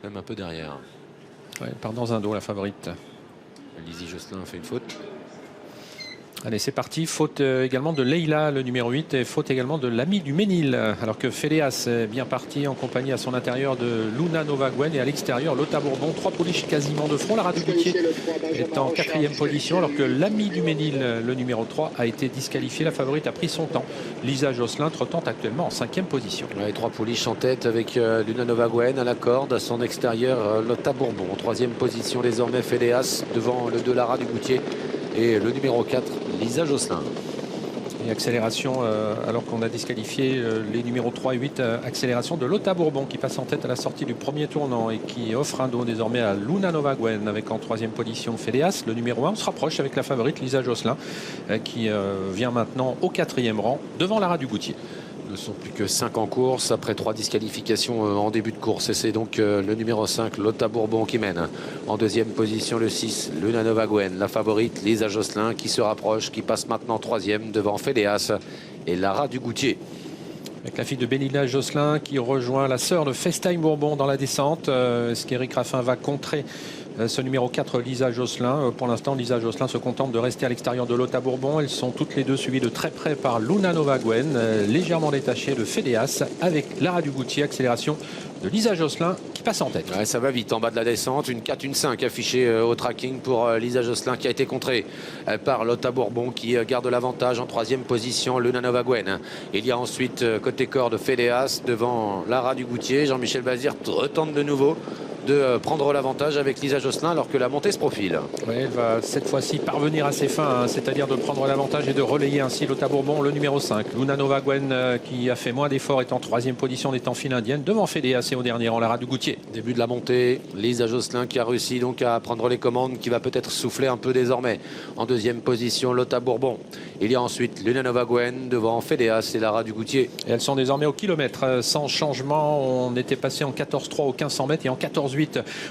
Même un peu derrière. Ouais, elle part dans un dos, la favorite. Lizzie Josselin fait une faute. Allez, c'est parti. Faute également de Leila, le numéro 8, et faute également de l'ami du Ménil. Alors que Féléas est bien parti en compagnie à son intérieur de Luna Novaguen et à l'extérieur, Lotta Bourbon. 3 pouliches quasiment de front. La Radugoutier est en 4e position, alors que l'ami du Ménil, le numéro 3, a été disqualifié. La favorite a pris son temps. Lisa Josselin trottant actuellement en 5e position. Ouais, 3 pouliches en tête avec Luna Novaguen à la corde. À son extérieur, Lotta Bourbon. En 3e position désormais, Féléas devant le 2 Lara Dugoutier. Et le numéro 4, Lisa Josselin. Et accélération, alors qu'on a disqualifié les numéros 3 et 8, accélération de Lotta Bourbon qui passe en tête à la sortie du premier tournant et qui offre un dos désormais à Luna Novaguen avec en 3e position Féléas, le numéro 1. On se rapproche avec la favorite Lisa Josselin qui vient maintenant au 4e rang devant Lara Dugoutier. Ne sont plus que 5 en course après 3 disqualifications en début de course. Et c'est donc le numéro 5, Lotta Bourbon, qui mène. En 2e position, le 6, Luna Novaguen. La favorite, Lisa Josselin, qui se rapproche, qui passe maintenant 3e devant Féléas et Lara Dugoutier. Avec la fille de Benila Josselin qui rejoint la sœur de FaceTime Bourbon dans la descente. Est-ce qu'Éric Raffin va contrer ce numéro 4, Lisa Josselin? Pour l'instant, Lisa Josselin se contente de rester à l'extérieur de Lotta Bourbon. Elles sont toutes les deux suivies de très près par Luna Novaguen, légèrement détachée de Féléas, avec Lara Dugoutier. Accélération de Lisa Josselin qui passe en tête. Ouais, ça va vite en bas de la descente. Une 4, une 5 affichée au tracking pour Lisa Josselin, qui a été contrée par Lotta Bourbon, qui garde l'avantage en 3e position, Luna Novaguen. Il y a ensuite côté corde Féléas devant Lara Dugoutier. Jean-Michel Bazir retente de nouveau de prendre l'avantage avec Lisa Josselin alors que la montée se profile. Oui, elle va cette fois-ci parvenir à ses fins, hein, c'est-à-dire de prendre l'avantage et de relayer ainsi Lotta Bourbon, le numéro 5. Luna Novaguen qui a fait moins d'efforts est en 3e position des temps file indienne devant Féléas et au dernier rang Lara Dugoutier. Début de la montée, Lisa Josselin qui a réussi donc à prendre les commandes, qui va peut-être souffler un peu désormais. En 2e position, Lotta Bourbon. Il y a ensuite Luna Novaguen devant Féléas et Lara Dugoutier. Et elles sont désormais au kilomètre sans changement. On était passé en 14,3 au 1500 mètres et en 14,8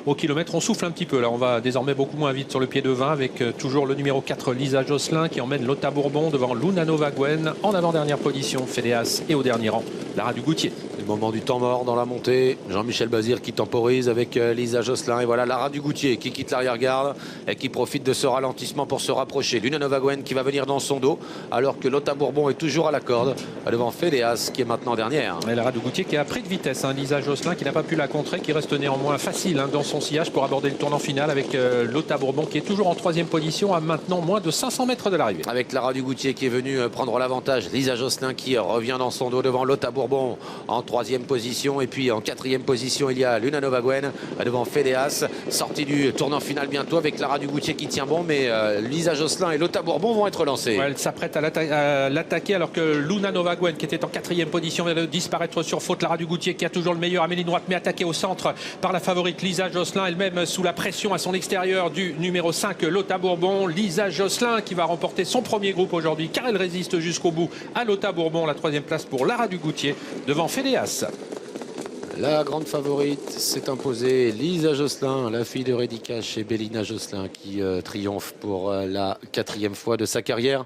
au kilomètre. On souffle un petit peu là, on va désormais beaucoup moins vite sur le pied de 20 avec toujours le numéro 4 Lisa Josselin qui emmène Lotta Bourbon devant Luna Novaguen en avant-dernière position Féléas et au dernier rang Lara Dugoutier. Le moment du temps mort dans la montée, Jean-Michel Bazir qui temporise avec Lisa Josselin, et voilà Lara Dugoutier qui quitte l'arrière-garde et qui profite de ce ralentissement pour se rapprocher. Luna Novaguen qui va venir dans son dos alors que Lotta Bourbon est toujours à la corde devant Féléas qui est maintenant dernière. Et Lara Dugoutier qui a pris de vitesse, hein. Lisa Josselin qui n'a pas pu la contrer, qui reste néanmoins facile, hein, dans son sillage pour aborder le tournant final avec Lotta Bourbon qui est toujours en 3e position à maintenant moins de 500 mètres de l'arrivée. Avec Lara Dugoutier qui est venue prendre l'avantage, Lisa Josselin qui revient dans son dos devant Lotta Bourbon en 3e position, et puis en 4e position il y a Luna Novaguen devant Féléas, sortie du tournant final bientôt avec Lara Dugoutier qui tient bon, mais Lisa Josselin et Lotta Bourbon vont être lancées. Ouais, elle s'apprête à l'attaquer alors que Luna Novaguen qui était en 4e position vient de disparaître sur faute. Lara Dugoutier qui a toujours le meilleur, Amélie droite mais attaquée au centre par la favorite Lisa Josselin, elle-même sous la pression à son extérieur du numéro 5 Lotta Bourbon. Lisa Josselin qui va remporter son premier groupe aujourd'hui car elle résiste jusqu'au bout à Lotta Bourbon. La 3e place pour Lara Dugoutier devant Féléas. La grande favorite s'est imposée, Lisa Josselin, la fille de Reddy Cash et Bélina Josselin qui triomphe pour la 4e fois de sa carrière.